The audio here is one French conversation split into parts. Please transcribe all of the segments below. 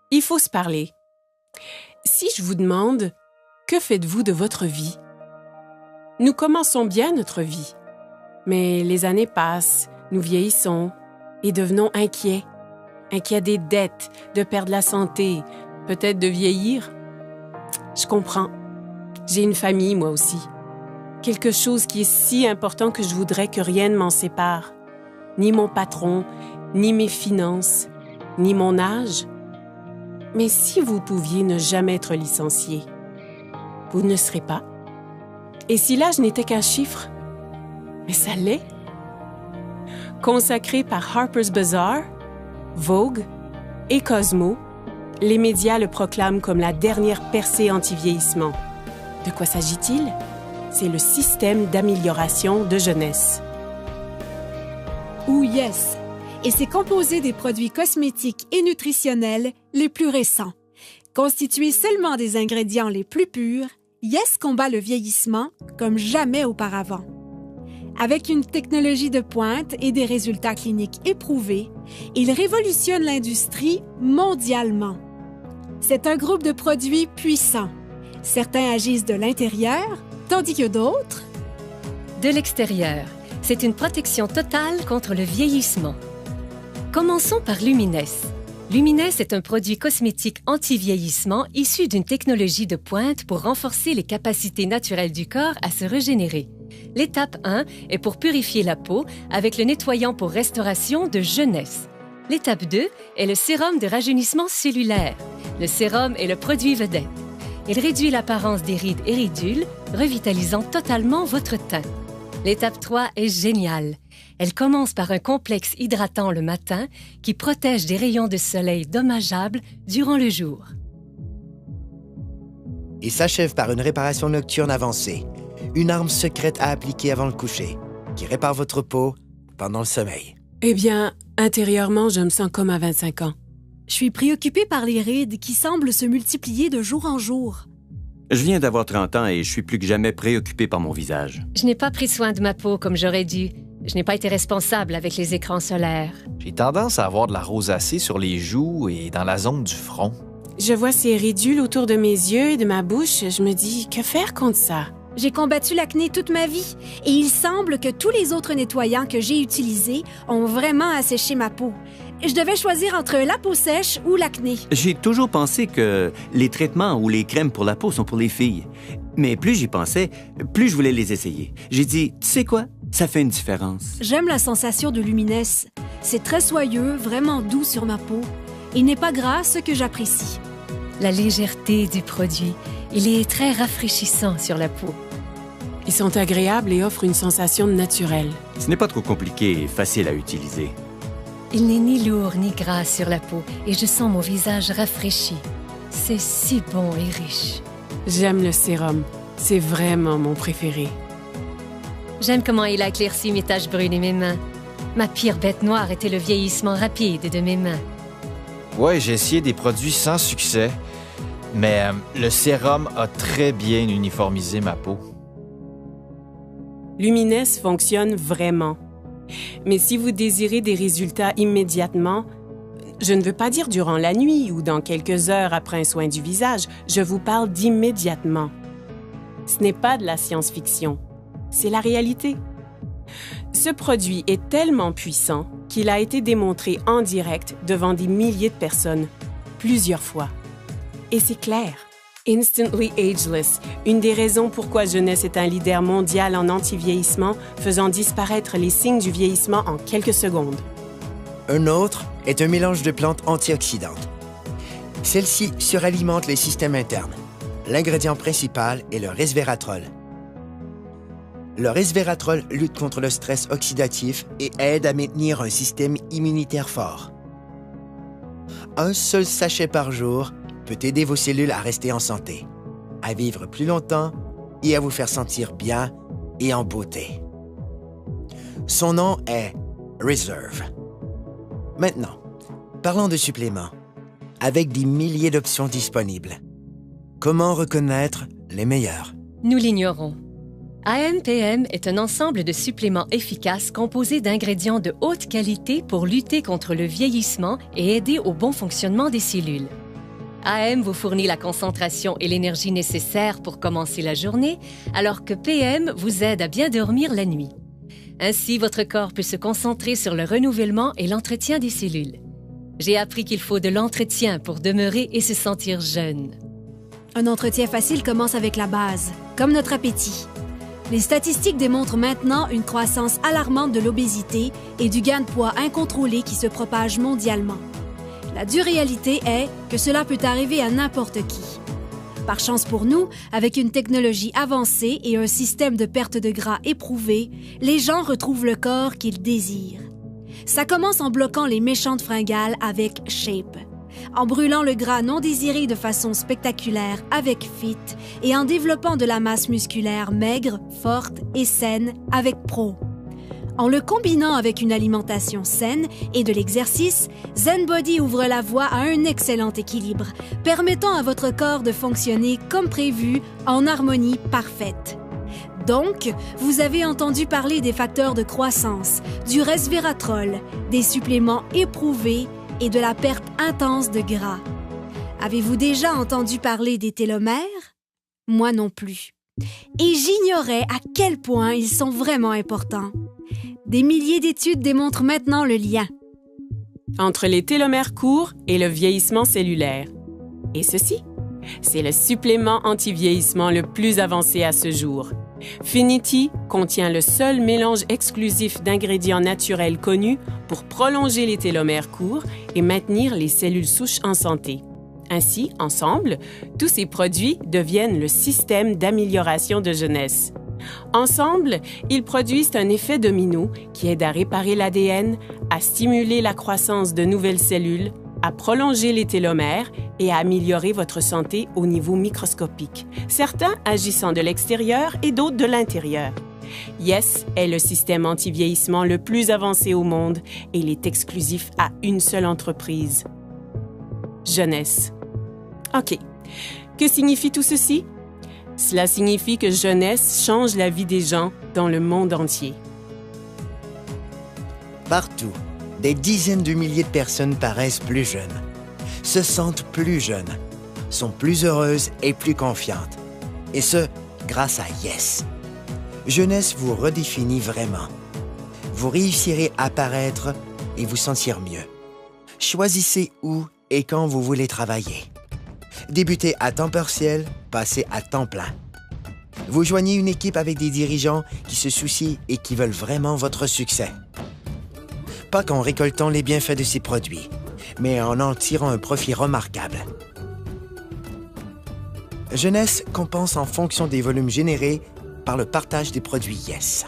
Il faut se parler. Si je vous demande, que faites-vous de votre vie? Nous commençons bien notre vie, mais les années passent, nous vieillissons et devenons inquiets. Inquiets des dettes, de perdre la santé, peut-être de vieillir. Je comprends. J'ai une famille, moi aussi. Quelque chose qui est si important que je voudrais que rien ne m'en sépare. Ni mon patron, ni mes finances, ni mon âge. Mais si vous pouviez ne jamais être licencié, vous ne serez pas. Et si l'âge n'était qu'un chiffre? Mais ça l'est. Consacré par Harper's Bazaar, Vogue et Cosmo, les médias le proclament comme la dernière percée anti-vieillissement. De quoi s'agit-il? C'est le système d'amélioration de jeunesse. Ou Yes, et c'est composé des produits cosmétiques et nutritionnels les plus récents. Constitué seulement des ingrédients les plus purs, Yes combat le vieillissement comme jamais auparavant. Avec une technologie de pointe et des résultats cliniques éprouvés, il révolutionne l'industrie mondialement. C'est un groupe de produits puissants. Certains agissent de l'intérieur, tandis que d'autres... De l'extérieur. C'est une protection totale contre le vieillissement. Commençons par Lumines. Lumines est un produit cosmétique anti-vieillissement issu d'une technologie de pointe pour renforcer les capacités naturelles du corps à se régénérer. L'étape 1 est pour purifier la peau avec le nettoyant pour restauration de jeunesse. L'étape 2 est le sérum de rajeunissement cellulaire. Le sérum est le produit vedette. Il réduit l'apparence des rides et ridules, revitalisant totalement votre teint. L'étape 3 est géniale. Elle commence par un complexe hydratant le matin qui protège des rayons de soleil dommageables durant le jour. Et s'achève par une réparation nocturne avancée, une arme secrète à appliquer avant le coucher, qui répare votre peau pendant le sommeil. Eh bien, intérieurement, je me sens comme à 25 ans. Je suis préoccupée par les rides qui semblent se multiplier de jour en jour. Je viens d'avoir 30 ans et je suis plus que jamais préoccupé par mon visage. Je n'ai pas pris soin de ma peau comme j'aurais dû. Je n'ai pas été responsable avec les écrans solaires. J'ai tendance à avoir de la rosacée sur les joues et dans la zone du front. Je vois ces ridules autour de mes yeux et de ma bouche. Je me dis, que faire contre ça? J'ai combattu l'acné toute ma vie et il semble que tous les autres nettoyants que j'ai utilisés ont vraiment asséché ma peau. Je devais choisir entre la peau sèche ou l'acné. J'ai toujours pensé que les traitements ou les crèmes pour la peau sont pour les filles. Mais plus j'y pensais, plus je voulais les essayer. J'ai dit, tu sais quoi? Ça fait une différence. J'aime la sensation de Lumines. C'est très soyeux, vraiment doux sur ma peau. Il n'est pas gras, ce que j'apprécie. La légèreté du produit. Il est très rafraîchissant sur la peau. Ils sont agréables et offrent une sensation naturelle. Ce n'est pas trop compliqué et facile à utiliser. Il n'est ni lourd ni gras sur la peau et je sens mon visage rafraîchi. C'est si bon et riche. J'aime le sérum. C'est vraiment mon préféré. J'aime comment il a éclairci mes taches brunes et mes mains. Ma pire bête noire était le vieillissement rapide de mes mains. Ouais, j'ai essayé des produits sans succès, mais le sérum a très bien uniformisé ma peau. Lumines fonctionne vraiment. Mais si vous désirez des résultats immédiatement, je ne veux pas dire durant la nuit ou dans quelques heures après un soin du visage, je vous parle d'immédiatement. Ce n'est pas de la science-fiction, c'est la réalité. Ce produit est tellement puissant qu'il a été démontré en direct devant des milliers de personnes, plusieurs fois. Et c'est clair. Instantly Ageless, une des raisons pourquoi Jeunesse est un leader mondial en anti-vieillissement, faisant disparaître les signes du vieillissement en quelques secondes. Un autre est un mélange de plantes antioxydantes. Celles-ci suralimentent les systèmes internes. L'ingrédient principal est le resveratrol. Le resveratrol lutte contre le stress oxydatif et aide à maintenir un système immunitaire fort. Un seul sachet par jour peut aider vos cellules à rester en santé, à vivre plus longtemps et à vous faire sentir bien et en beauté. Son nom est Reserve. Maintenant, parlons de suppléments. Avec des milliers d'options disponibles, comment reconnaître les meilleurs? Nous l'ignorons. AMPM est un ensemble de suppléments efficaces composés d'ingrédients de haute qualité pour lutter contre le vieillissement et aider au bon fonctionnement des cellules. AM vous fournit la concentration et l'énergie nécessaires pour commencer la journée, alors que PM vous aide à bien dormir la nuit. Ainsi, votre corps peut se concentrer sur le renouvellement et l'entretien des cellules. J'ai appris qu'il faut de l'entretien pour demeurer et se sentir jeune. Un entretien facile commence avec la base, comme notre appétit. Les statistiques démontrent maintenant une croissance alarmante de l'obésité et du gain de poids incontrôlé qui se propage mondialement. La dure réalité est que cela peut arriver à n'importe qui. Par chance pour nous, avec une technologie avancée et un système de perte de gras éprouvé, les gens retrouvent le corps qu'ils désirent. Ça commence en bloquant les méchantes fringales avec Shape, en brûlant le gras non désiré de façon spectaculaire avec Fit et en développant de la masse musculaire maigre, forte et saine avec Pro. En le combinant avec une alimentation saine et de l'exercice, ZenBody ouvre la voie à un excellent équilibre, permettant à votre corps de fonctionner comme prévu en harmonie parfaite. Donc, vous avez entendu parler des facteurs de croissance, du resveratrol, des suppléments éprouvés et de la perte intense de gras. Avez-vous déjà entendu parler des télomères? Moi non plus. Et j'ignorais à quel point ils sont vraiment importants. Des milliers d'études démontrent maintenant le lien entre les télomères courts et le vieillissement cellulaire. Et ceci, c'est le supplément anti-vieillissement le plus avancé à ce jour. Finity contient le seul mélange exclusif d'ingrédients naturels connus pour prolonger les télomères courts et maintenir les cellules souches en santé. Ainsi, ensemble, tous ces produits deviennent le système d'amélioration de jeunesse. Ensemble, ils produisent un effet domino qui aide à réparer l'ADN, à stimuler la croissance de nouvelles cellules, à prolonger les télomères et à améliorer votre santé au niveau microscopique, certains agissant de l'extérieur et d'autres de l'intérieur. Yes est le système anti-vieillissement le plus avancé au monde et il est exclusif à une seule entreprise. Jeunesse. OK. Que signifie tout ceci? Cela signifie que Jeunesse change la vie des gens dans le monde entier. Partout, des dizaines de milliers de personnes paraissent plus jeunes, se sentent plus jeunes, sont plus heureuses et plus confiantes. Et ce, grâce à Yes. Jeunesse vous redéfinit vraiment. Vous réussirez à paraître et vous sentir mieux. Choisissez où et quand vous voulez travailler. Débutez à temps partiel, passez à temps plein. Vous joignez une équipe avec des dirigeants qui se soucient et qui veulent vraiment votre succès. Pas qu'en récoltant les bienfaits de ces produits, mais en tirant un profit remarquable. Jeunesse compense en fonction des volumes générés par le partage des produits Yes.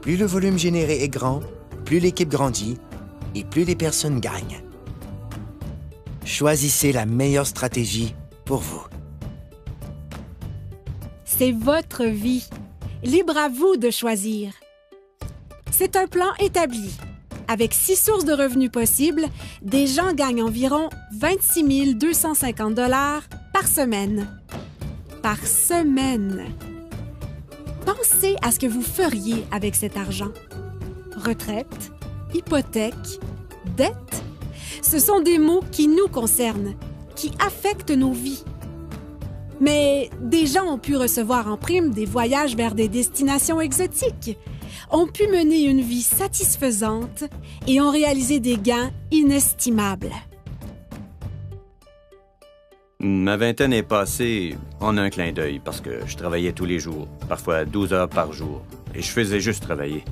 Plus le volume généré est grand, plus l'équipe grandit et plus les personnes gagnent. Choisissez la meilleure stratégie pour vous. C'est votre vie. Libre à vous de choisir. C'est un plan établi. Avec 6 sources de revenus possibles, des gens gagnent environ 26 250 $ par semaine. Par semaine. Pensez à ce que vous feriez avec cet argent. Retraite, hypothèque, dette. Ce sont des mots qui nous concernent, qui affectent nos vies. Mais des gens ont pu recevoir en prime des voyages vers des destinations exotiques, ont pu mener une vie satisfaisante et ont réalisé des gains inestimables. Ma vingtaine est passée en un clin d'œil parce que je travaillais tous les jours, parfois 12 heures par jour, et je faisais juste travailler.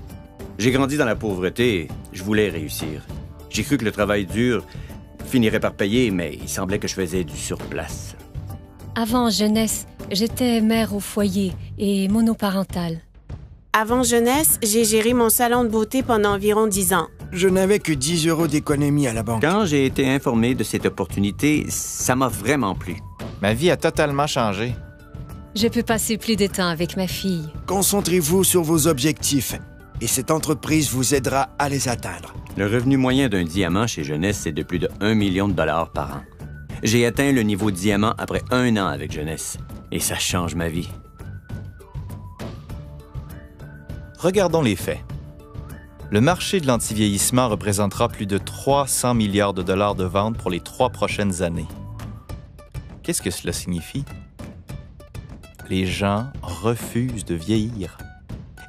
J'ai grandi dans la pauvreté et je voulais réussir. J'ai cru que le travail dur finirait par payer, mais il semblait que je faisais du surplace. Avant Jeunesse, j'étais mère au foyer et monoparentale. Avant Jeunesse, j'ai géré mon salon de beauté pendant environ 10 ans. Je n'avais que 10 € d'économie à la banque. Quand j'ai été informé de cette opportunité, ça m'a vraiment plu. Ma vie a totalement changé. Je peux passer plus de temps avec ma fille. Concentrez-vous sur vos objectifs et cette entreprise vous aidera à les atteindre. Le revenu moyen d'un diamant chez Jeunesse, c'est de plus de 1 million de dollars par an. J'ai atteint le niveau diamant après 1 an avec Jeunesse. Et ça change ma vie. Regardons les faits. Le marché de l'antivieillissement représentera plus de 300 milliards de dollars de ventes pour les 3 prochaines années. Qu'est-ce que cela signifie? Les gens refusent de vieillir.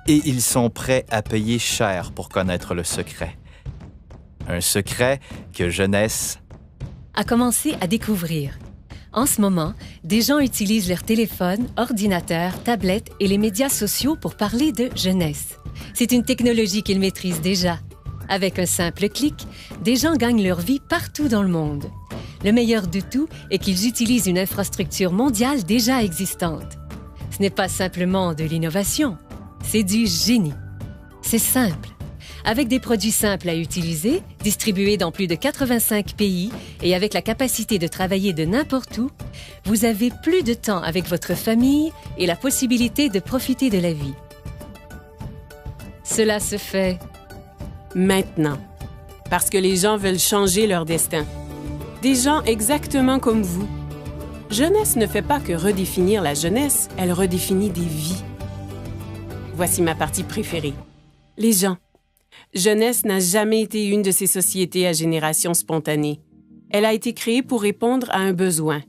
Et ils sont prêts à payer cher pour connaître le secret. Un secret que Jeunesse a commencé à découvrir. En ce moment, des gens utilisent leur téléphone, ordinateur, tablette et les médias sociaux pour parler de jeunesse. C'est une technologie qu'ils maîtrisent déjà. Avec un simple clic, des gens gagnent leur vie partout dans le monde. Le meilleur de tout est qu'ils utilisent une infrastructure mondiale déjà existante. Ce n'est pas simplement de l'innovation, c'est du génie. C'est simple. Avec des produits simples à utiliser, distribués dans plus de 85 pays et avec la capacité de travailler de n'importe où, vous avez plus de temps avec votre famille et la possibilité de profiter de la vie. Cela se fait maintenant, parce que les gens veulent changer leur destin. Des gens exactement comme vous. Jeunesse ne fait pas que redéfinir la jeunesse, elle redéfinit des vies. Voici ma partie préférée. Les gens. Jeunesse n'a jamais été une de ces sociétés à génération spontanée. Elle a été créée pour répondre à un besoin.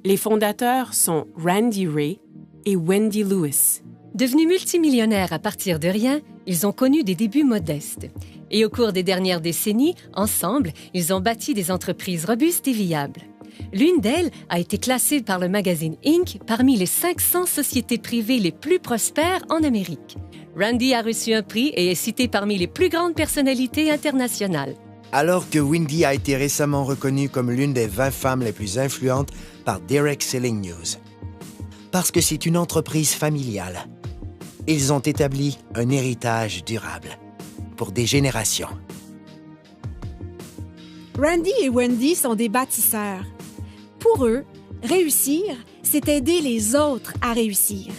Les fondateurs sont Randy Ray et Wendy Lewis. Devenus multimillionnaires à partir de rien, ils ont connu des débuts modestes. Et au cours des dernières décennies, ensemble, ils ont bâti des entreprises robustes et viables. L'une d'elles a été classée par le magazine Inc. parmi les 500 sociétés privées les plus prospères en Amérique. Randy a reçu un prix et est cité parmi les plus grandes personnalités internationales. Alors que Wendy a été récemment reconnue comme l'une des 20 femmes les plus influentes par Derek Selling News. Parce que c'est une entreprise familiale. Ils ont établi un héritage durable pour des générations. Randy et Wendy sont des bâtisseurs. Pour eux, réussir, c'est aider les autres à réussir.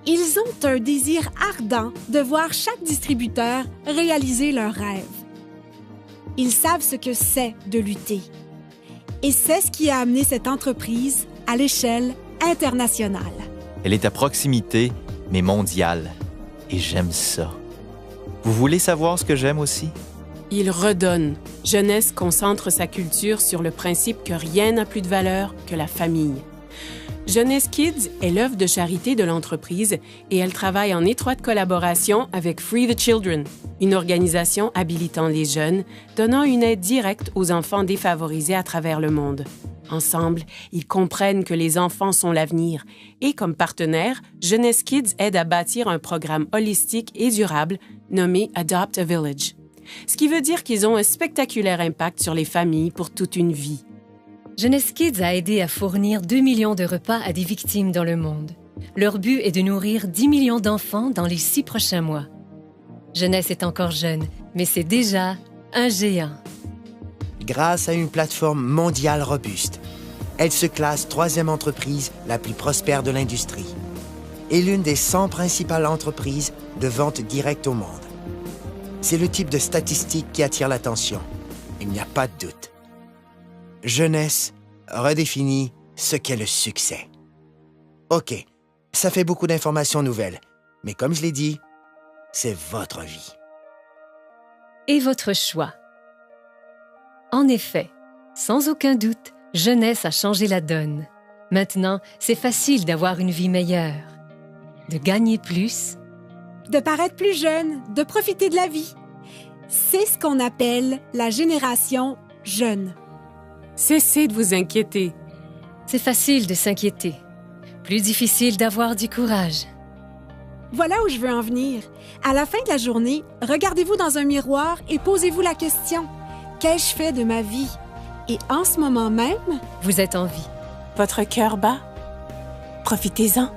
Ils ont un désir ardent de voir chaque distributeur réaliser leurs rêves. Ils savent ce que c'est de lutter. Et c'est ce qui a amené cette entreprise à l'échelle internationale. Elle est à proximité, mais mondiale. Et j'aime ça. Vous voulez savoir ce que j'aime aussi? Il redonne. Jeunesse concentre sa culture sur le principe que rien n'a plus de valeur que la famille. Jeunesse Kids est l'œuvre de charité de l'entreprise et elle travaille en étroite collaboration avec Free the Children, une organisation habilitant les jeunes, donnant une aide directe aux enfants défavorisés à travers le monde. Ensemble, ils comprennent que les enfants sont l'avenir et, comme partenaire, Jeunesse Kids aide à bâtir un programme holistique et durable nommé Adopt a Village. Ce qui veut dire qu'ils ont un spectaculaire impact sur les familles pour toute une vie. Jeunesse Kids a aidé à fournir 2 millions de repas à des victimes dans le monde. Leur but est de nourrir 10 millions d'enfants dans les 6 prochains mois. Jeunesse est encore jeune, mais c'est déjà un géant. Grâce à une plateforme mondiale robuste, elle se classe 3e entreprise la plus prospère de l'industrie et l'une des 100 principales entreprises de vente directe au monde. C'est le type de statistique qui attire l'attention. Il n'y a pas de doute. Jeunesse redéfinit ce qu'est le succès. OK, ça fait beaucoup d'informations nouvelles, mais comme je l'ai dit, c'est votre vie. Et votre choix. En effet, sans aucun doute, Jeunesse a changé la donne. Maintenant, c'est facile d'avoir une vie meilleure, de gagner plus, de paraître plus jeune, de profiter de la vie. C'est ce qu'on appelle la génération jeune. Cessez de vous inquiéter. C'est facile de s'inquiéter. Plus difficile d'avoir du courage. Voilà où je veux en venir. À la fin de la journée, regardez-vous dans un miroir et posez-vous la question. Qu'ai-je fait de ma vie? Et en ce moment même, vous êtes en vie. Votre cœur bat? Profitez-en.